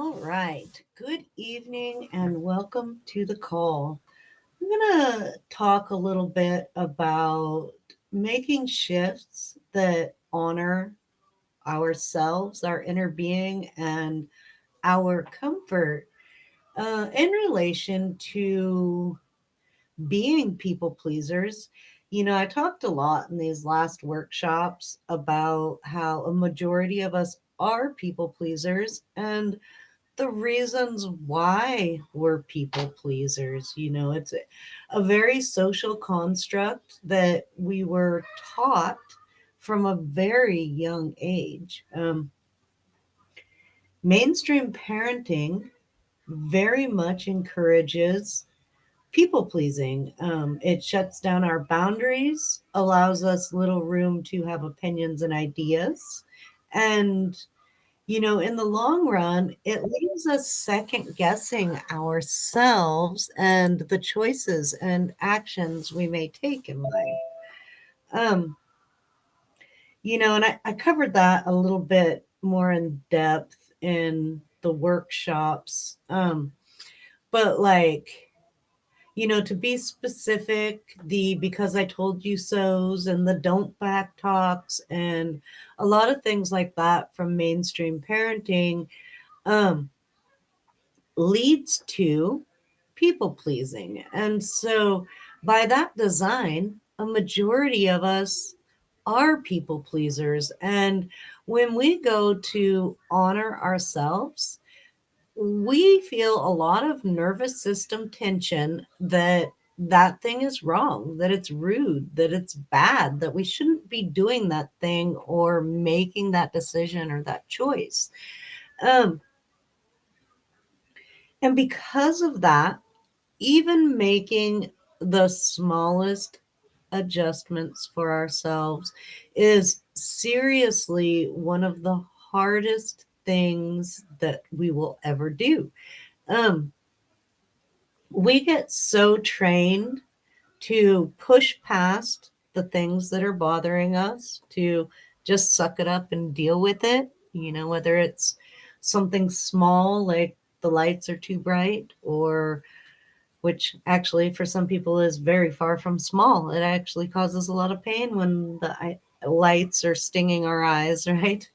All right. Good evening and welcome to the call. I'm going to talk a little bit about making shifts that honor ourselves, our inner being, and our comfort in relation to being people pleasers. I talked a lot in these last workshops about how a majority of us are people pleasers and the reasons why we're people pleasers. It's a very social construct that we were taught from a very young age. Mainstream parenting very much encourages people pleasing. It shuts down our boundaries, allows us little room to have opinions and ideas. And in the long run, it leaves us second guessing ourselves and the choices and actions we may take in life. Um, and I covered that a little bit more in depth in the workshops. But to be specific, the because I told you so's and the don't back talks and a lot of things like that from mainstream parenting um, leads to people pleasing. And so, by that design, a majority of us are people pleasers. And when we go to honor ourselves, we feel a lot of nervous system tension that thing is wrong, that it's rude, that it's bad, that we shouldn't be doing that thing or making that decision or that choice. Um, and because of that, even making the smallest adjustments for ourselves is seriously one of the hardest things that we will ever do. Um, we get so trained to push past the things that are bothering us, to just suck it up and deal with it, whether it's something small like the lights are too bright, or which actually for some people is very far from small. It actually causes a lot of pain when the lights are stinging our eyes, right?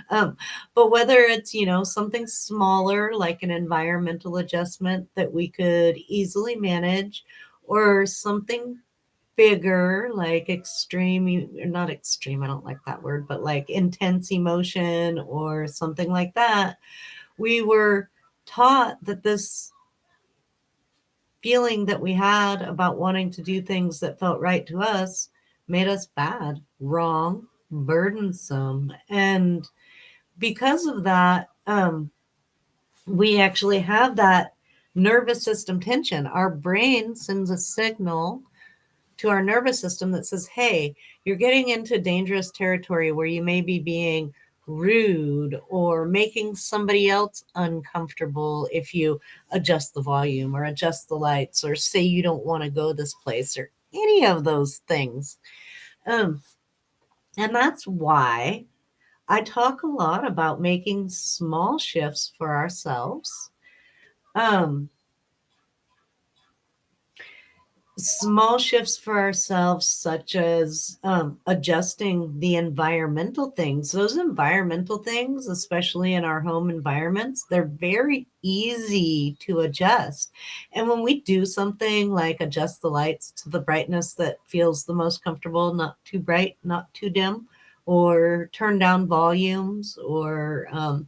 um, but whether it's, something smaller like an environmental adjustment that we could easily manage, or something bigger like not extreme, I don't like that word, but like intense emotion or something like that, we were taught that this feeling that we had about wanting to do things that felt right to us made us bad, wrong, burdensome. And because of that, we actually have that nervous system tension. Our brain sends a signal to our nervous system that says, hey, you're getting into dangerous territory where you may be being rude or making somebody else uncomfortable if you adjust the volume or adjust the lights or say you don't want to go this place or any of those things. Um, and that's why I talk a lot about making small shifts for ourselves. Um, Small shifts for ourselves, such as adjusting the environmental things. Those environmental things, especially in our home environments, they're very easy to adjust. And when we do something like adjust the lights to the brightness that feels the most comfortable, not too bright, not too dim, or turn down volumes, or all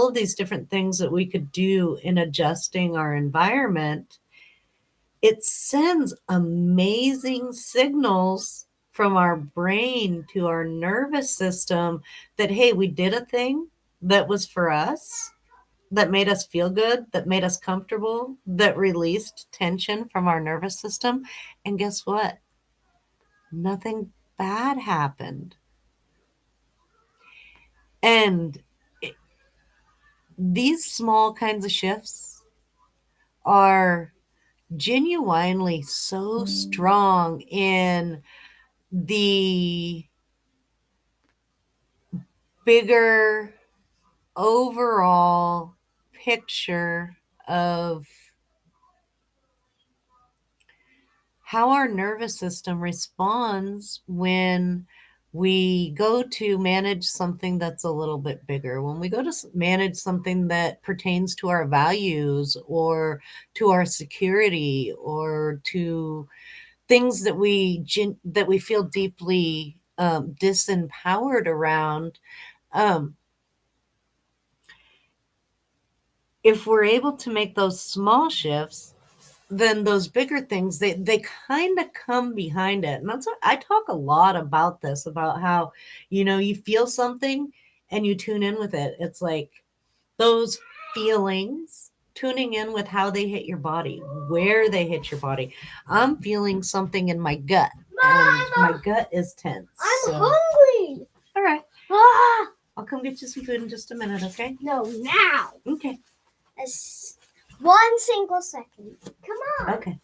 of these different things that we could do in adjusting our environment, it sends amazing signals from our brain to our nervous system that, hey, we did a thing that was for us, that made us feel good, that made us comfortable, that released tension from our nervous system. And guess what? Nothing bad happened. And these small kinds of shifts are genuinely so strong in the bigger overall picture of how our nervous system responds when we go to manage something that's a little bit bigger, when we go to manage something that pertains to our values or to our security or to things that that we feel deeply disempowered around. um, if we're able to make those small shifts, then those bigger things, they kind of come behind it. And that's what I talk a lot about this, about how, you feel something and you tune in with it. It's like those feelings, tuning in with how they hit your body, where they hit your body. I'm feeling something in my gut, and my gut is tense. I'm hungry. All right. Ah! I'll come get you some food in just a minute, okay? No, now. Okay. 1 single second. Come on. Okay.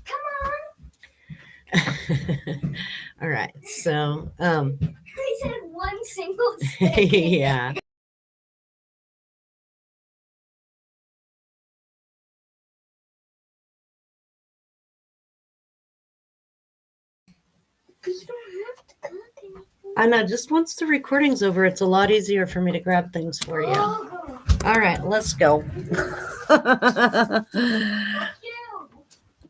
Come on. All right. So, I said 1 single second. yeah. You don't have to cook anything. I know. Just once the recording's over, it's a lot easier for me to grab things for you. Oh, All right, let's go. fuck you.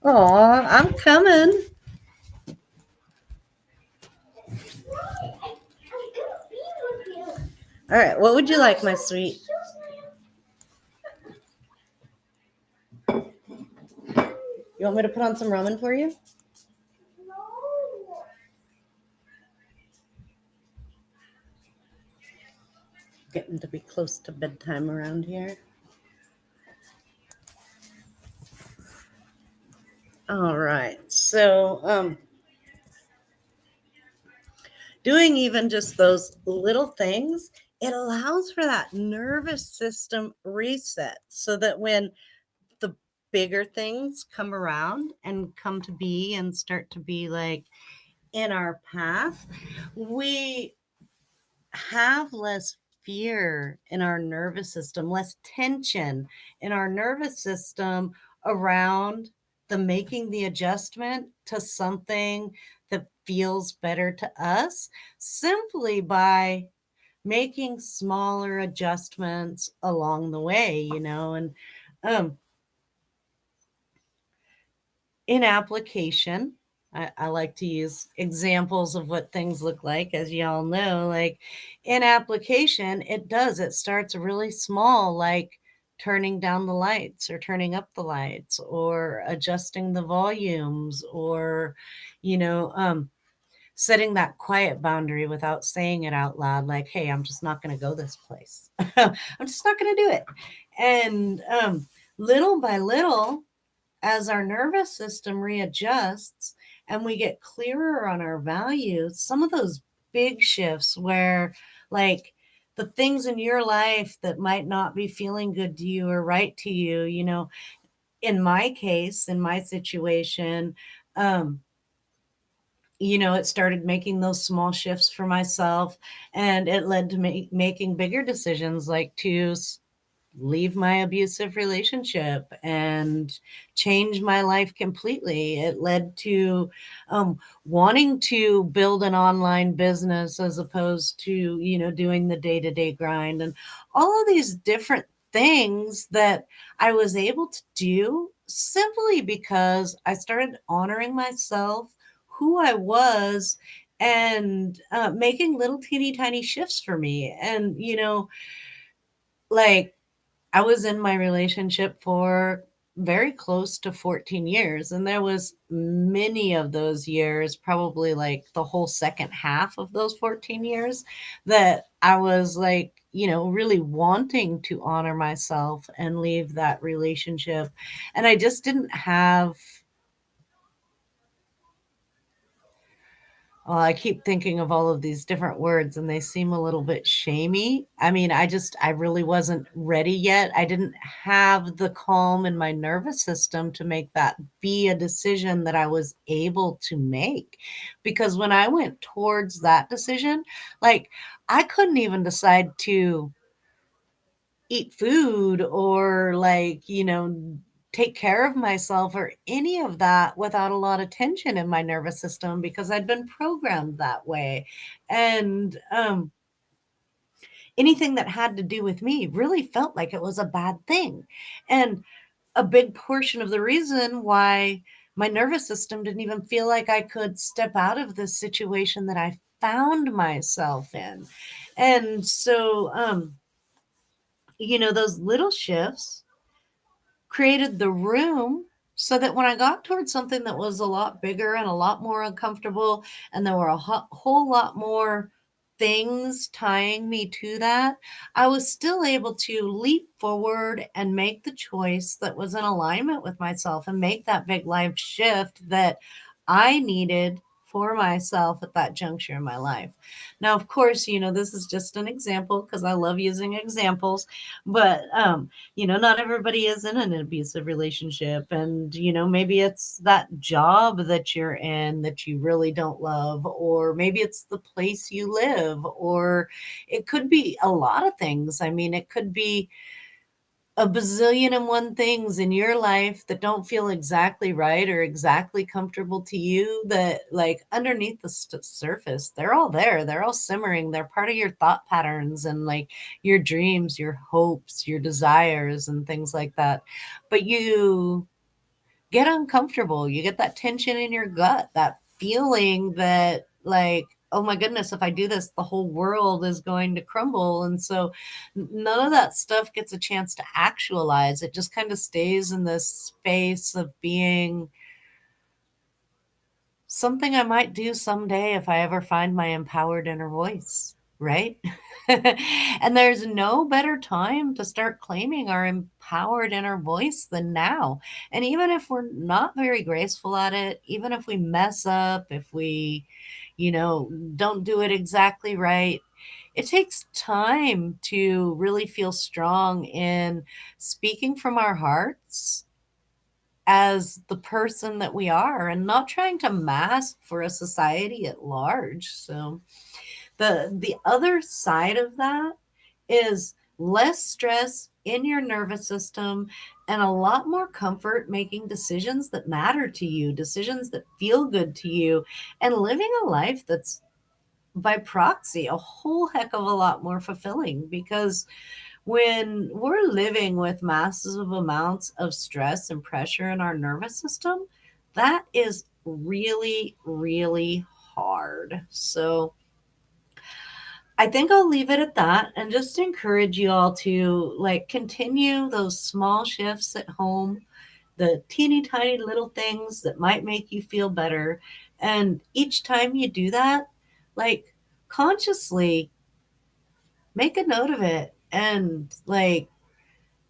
Aw, I'm coming. I'm gonna be with you. All right, what would you like, my sweet? You want me to put on some ramen for you? No. Getting to be close to bedtime around here. All right, so doing even just those little things, it allows for that nervous system reset so that when the bigger things come around and come to be and start to be like in our path, we have less fear in our nervous system, less tension in our nervous system around the making the adjustment to something that feels better to us, simply by making smaller adjustments along the way, and um, in application, I like to use examples of what things look like, as y'all know. Like in application, it starts really small, like turning down the lights or turning up the lights or adjusting the volumes or, you know, um, setting that quiet boundary without saying it out loud, like, hey, I'm just not going to go this place. I'm just not going to do it. And little by little, as our nervous system readjusts and we get clearer on our values, some of those big shifts where, like, the things in your life that might not be feeling good to you or right to you, in my case, in my situation, um, it started making those small shifts for myself, and it led to making bigger decisions, like to leave my abusive relationship and change my life completely. It led to wanting to build an online business as opposed to, doing the day to day grind, and all of these different things that I was able to do simply because I started honoring myself, who I was, and making little teeny tiny shifts for me. And, like, I was in my relationship for very close to 14 years, and there was many of those years, probably like the whole second half of those 14 years, that I was like, really wanting to honor myself and leave that relationship. And I just didn't have. Well, I keep thinking of all of these different words and they seem a little bit shamey. I mean, I really wasn't ready yet. I didn't have the calm in my nervous system to make that be a decision that I was able to make. Because when I went towards that decision, like, I couldn't even decide to eat food or like, take care of myself or any of that without a lot of tension in my nervous system because I'd been programmed that way. And anything that had to do with me really felt like it was a bad thing. And a big portion of the reason why my nervous system didn't even feel like I could step out of this situation that I found myself in. And so, those little shifts created the room so that when I got towards something that was a lot bigger and a lot more uncomfortable, and there were a whole lot more things tying me to that, I was still able to leap forward and make the choice that was in alignment with myself and make that big life shift that I needed for myself at that juncture in my life. Now, of course, this is just an example because I love using examples, but not everybody is in an abusive relationship. And, maybe it's that job that you're in that you really don't love, or maybe it's the place you live, or it could be a lot of things. I mean, it could be a bazillion and one things in your life that don't feel exactly right or exactly comfortable to you, that like underneath the surface, they're all there, they're all simmering, they're part of your thought patterns and like your dreams, your hopes, your desires and things like that. But you get uncomfortable. You get that tension in your gut, that feeling that, like, oh my goodness, if I do this, the whole world is going to crumble. And so none of that stuff gets a chance to actualize. It just kind of stays in this space of being something I might do someday if I ever find my empowered inner voice, right? And there's no better time to start claiming our empowered inner voice than now. And even if we're not very graceful at it, even if we mess up, if we, don't do it exactly right, it takes time to really feel strong in speaking from our hearts as the person that we are and not trying to mask for a society at large. So the other side of that is less stress in your nervous system and a lot more comfort making decisions that matter to you, decisions that feel good to you, and living a life that's by proxy a whole heck of a lot more fulfilling. Because when we're living with massive amounts of stress and pressure in our nervous system, that is really, really hard. So I think I'll leave it at that and just encourage you all to like continue those small shifts at home, the teeny tiny little things that might make you feel better. And each time you do that, like consciously make a note of it and like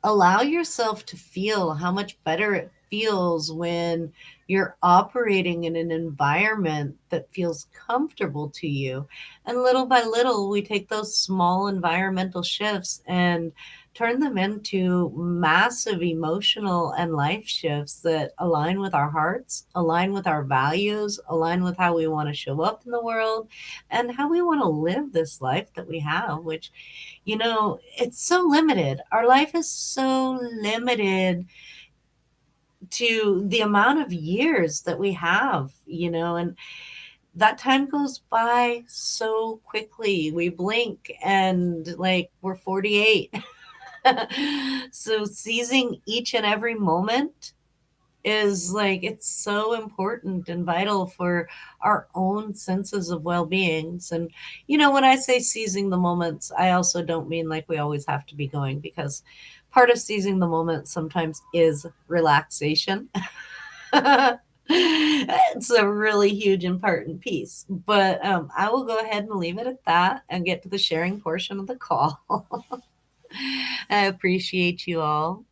allow yourself to feel how much better it feels when you're operating in an environment that feels comfortable to you. And little by little, we take those small environmental shifts and turn them into massive emotional and life shifts that align with our hearts, align with our values, align with how we want to show up in the world, and how we want to live this life that we have, which it's so limited. Our life is so limited to the amount of years that we have, and that time goes by so quickly. We blink and like we're 48. So seizing each and every moment is like it's so important and vital for our own senses of well-beings. And when I say seizing the moments, I also don't mean like we always have to be going, because part of seizing the moment sometimes is relaxation. It's a really huge important piece, but I will go ahead and leave it at that and get to the sharing portion of the call. I appreciate you all.